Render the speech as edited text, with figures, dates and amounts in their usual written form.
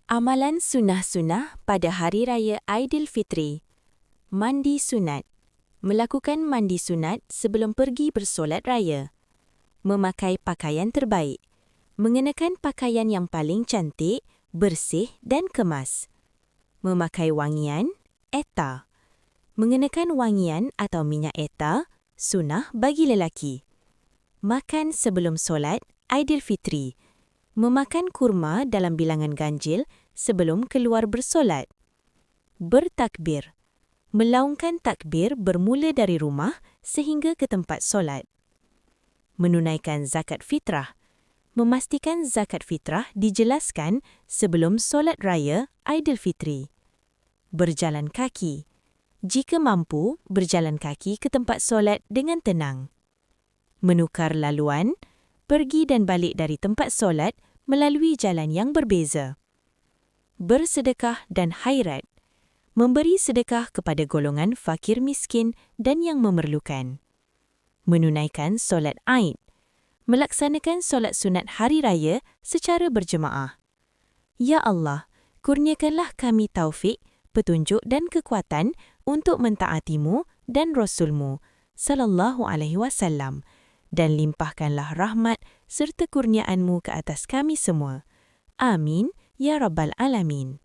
Amalan sunnah-sunnah pada Hari Raya Aidilfitri. Mandi sunat. Melakukan mandi sunat sebelum pergi bersolat raya. Memakai pakaian terbaik. Mengenakan pakaian yang paling cantik, bersih dan kemas. Memakai wangian, etar. Mengenakan wangian atau minyak etar, sunnah bagi lelaki. Makan sebelum solat Aidilfitri. Memakan kurma dalam bilangan ganjil sebelum keluar bersolat. Bertakbir. Melaungkan takbir bermula dari rumah sehingga ke tempat solat. Menunaikan zakat fitrah. Memastikan zakat fitrah dijelaskan sebelum solat raya Aidilfitri. Berjalan kaki. Jika mampu, berjalan kaki ke tempat solat dengan tenang. Menukar laluan. Pergi dan balik dari tempat solat melalui jalan yang berbeza. Bersedekah dan khairat. Memberi sedekah kepada golongan fakir miskin dan yang memerlukan. Menunaikan solat Aid. Melaksanakan solat sunat hari raya secara berjemaah. Ya Allah, kurniakanlah kami taufik, petunjuk dan kekuatan untuk mentaatimu dan Rasulmu, sallallahu alaihi wasallam, dan limpahkanlah rahmat serta kurniaanmu ke atas kami semua. Amin, ya Rabbal Alamin.